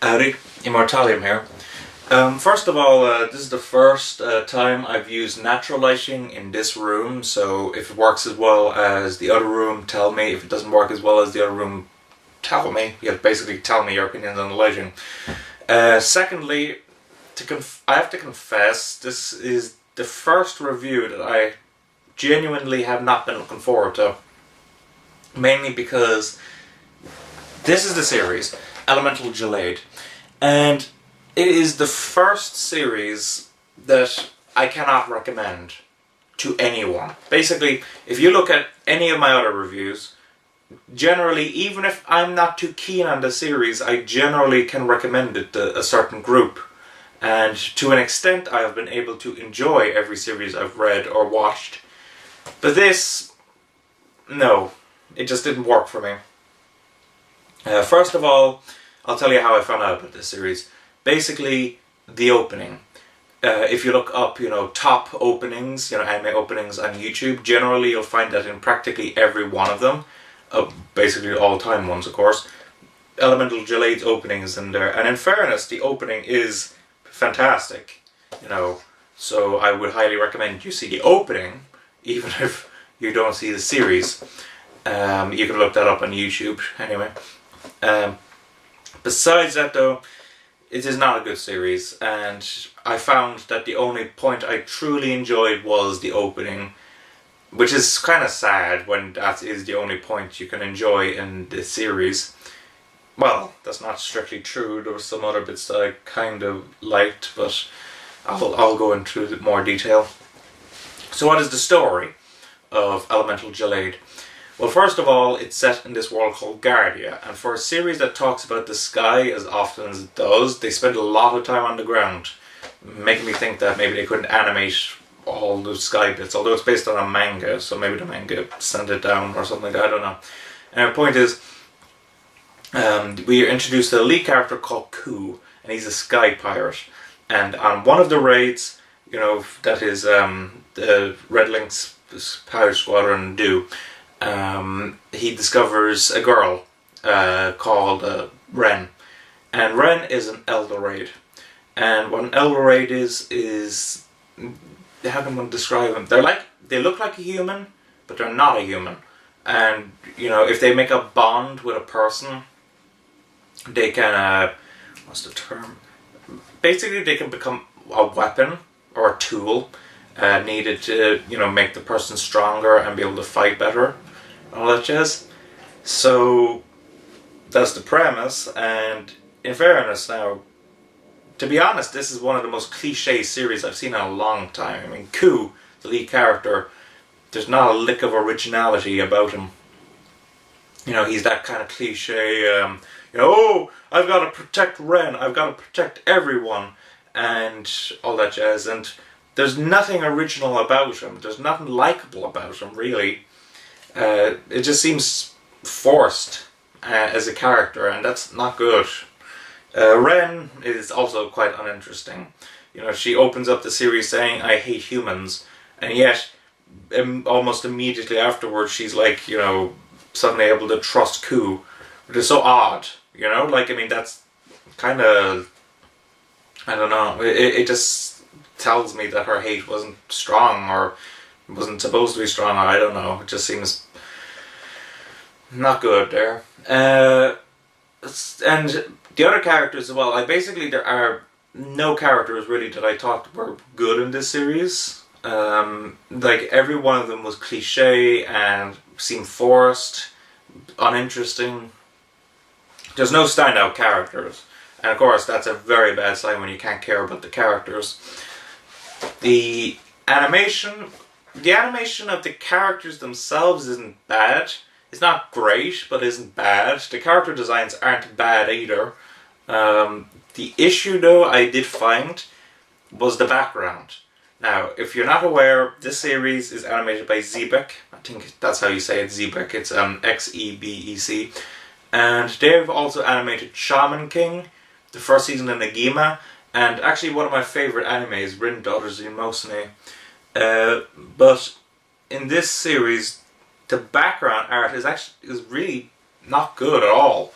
Howdy, Immortalium here. First of all, this is the first time I've used natural lighting in this room, so if it works as well as the other room, tell me. If it doesn't work as well as the other room, tell me. You have to basically tell me your opinions on the lighting. Secondly, I have to confess, this is the first review that I genuinely have not been looking forward to. Mainly because this is the series, Elemental Gelade, and it is the first series that I cannot recommend to anyone. Basically, if you look at any of my other reviews, generally, even if I'm not too keen on the series, I generally can recommend it to a certain group. And to an extent, I have been able to enjoy every series I've read or watched. But this, no, it just didn't work for me. First of all, I'll tell you how I found out about this series. Basically, the opening. If you look up, top openings, anime openings on YouTube, generally you'll find that in practically every one of them, basically all-time ones, of course, Elemental Gelade's opening is in there. And in fairness, the opening is fantastic, so I would highly recommend you see the opening, even if you don't see the series. You can look that up on YouTube, anyway. Besides that though, it is not a good series, and I found that the only point I truly enjoyed was the opening, which is kind of sad when that is the only point you can enjoy in the series. Well, that's not strictly true. There were some other bits that I kind of liked, but I'll go into more detail. So what is the story of Elemental Gelade? Well, first of all, it's set in this world called Guardia, and for a series that talks about the sky as often as it does, they spend a lot of time on the ground, making me think that maybe they couldn't animate all the sky bits, although it's based on a manga, so maybe the manga sent it down or something like that, I don't know. And the point is, we are introduced to a lead character called Ku, and he's a sky pirate, and on one of the raids, that is the Red Link's pirate squadron do, he discovers a girl called Ren, and Ren is an Elder. And what an Elder is how can one describe them? They look like a human, but they're not a human. And if they make a bond with a person, they can what's the term? Basically, they can become a weapon or a tool needed to make the person stronger and be able to fight better. All that jazz. So that's the premise, and in fairness now, to be honest, this is one of the most cliche series I've seen in a long time. I mean, Ku, the lead character, there's not a lick of originality about him. He's that kind of cliche, oh, I've got to protect Ren, I've got to protect everyone, and all that jazz, and there's nothing original about him, there's nothing likable about him, really. It just seems forced as a character, and that's not good. Ren is also quite uninteresting. She opens up the series saying, I hate humans, and yet almost immediately afterwards she's like, suddenly able to trust Ku, which is so odd, that's kind of, I don't know, it just tells me that her hate wasn't strong, or wasn't supposed to be strong, I don't know, it just seems not good there. And the other characters as well, there are no characters really that I thought were good in this series. Every one of them was cliche and seemed forced, uninteresting. There's no standout characters, and of course that's a very bad sign when you can't care about the characters. The animation of the characters themselves isn't bad. It's not great, but isn't bad. The character designs aren't bad either. The issue, though, I did find was the background. Now, if you're not aware, this series is animated by Xebec. I think that's how you say it, Xebec. It's Xebec. And they've also animated Shaman King, the first season of Negima, and actually one of my favourite animes, Rin Daughters of Yomosune. But in this series, the background art is really not good at all.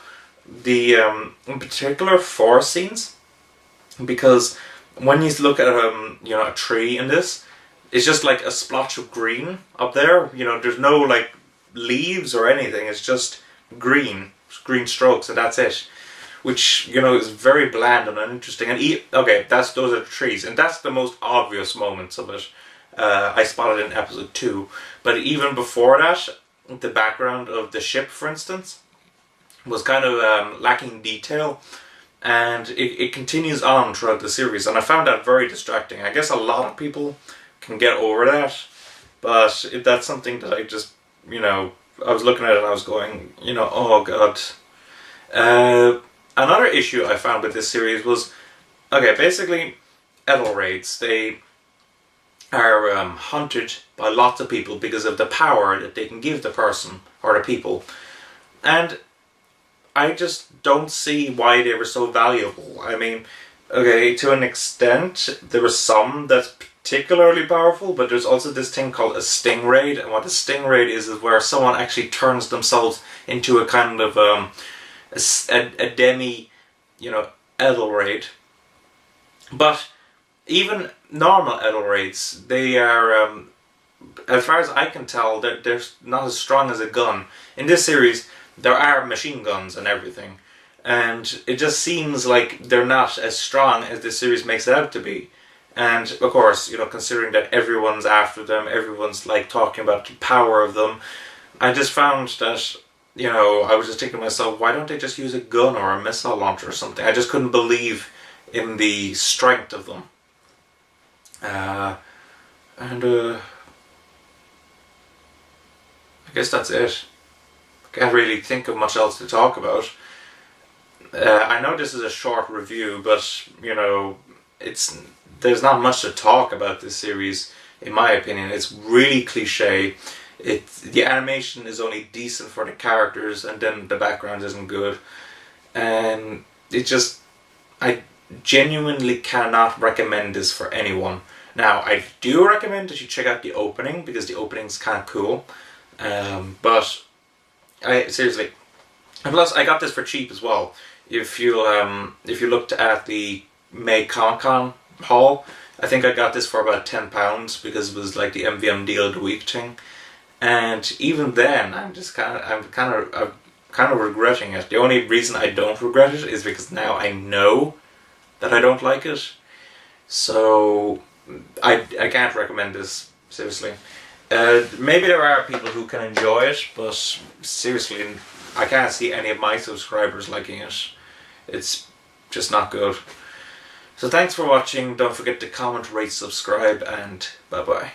the in particular forest scenes, because when you look at you know, a tree in this, it's just like a splotch of green up there. You know, there's no like leaves or anything. It's just green strokes, and that's it. Which, you know, is very bland and uninteresting. And okay, those are the trees, and that's the most obvious moments of it. I spotted in episode 2, but even before that, the background of the ship, for instance, was kind of lacking detail, and it continues on throughout the series, and I found that very distracting. I guess a lot of people can get over that, but that's something that I just, you know, I was looking at it and I was going, you know, oh god. Another issue I found with this series was, okay, basically, Edel raids, they are hunted by lots of people because of the power that they can give the person or the people, and I just don't see why they were so valuable. I mean, okay, to an extent, there were some that's particularly powerful, but there's also this thing called a sting raid, and what a sting raid is where someone actually turns themselves into a kind of a demi, you know, Edel raid. But even normal Edel raids, they are, as far as I can tell, they're not as strong as a gun. In this series, there are machine guns and everything, and it just seems like they're not as strong as this series makes it out to be. And of course, you know, considering that everyone's after them, everyone's like talking about the power of them, I just found that, you know, I was just thinking to myself, why don't they just use a gun or a missile launcher or something? I just couldn't believe in the strength of them. I guess that's it. Can't really think of much else to talk about. I know this is a short review, but, you know, there's not much to talk about this series, in my opinion. It's really cliche. The animation is only decent for the characters, and then the background isn't good. And I genuinely cannot recommend this for anyone. Now, I do recommend that you check out the opening, because the opening's kind of cool. But seriously, and plus I got this for cheap as well. If you looked at the May Comic Con haul, I think I got this for about £10 because it was like the MVM deal of the week thing. And even then, I'm kind of regretting it. The only reason I don't regret it is because now I know that I don't like it. So I can't recommend this, seriously. Maybe there are people who can enjoy it, but seriously, I can't see any of my subscribers liking it. It's just not good. So thanks for watching. Don't forget to comment, rate, subscribe, and bye bye.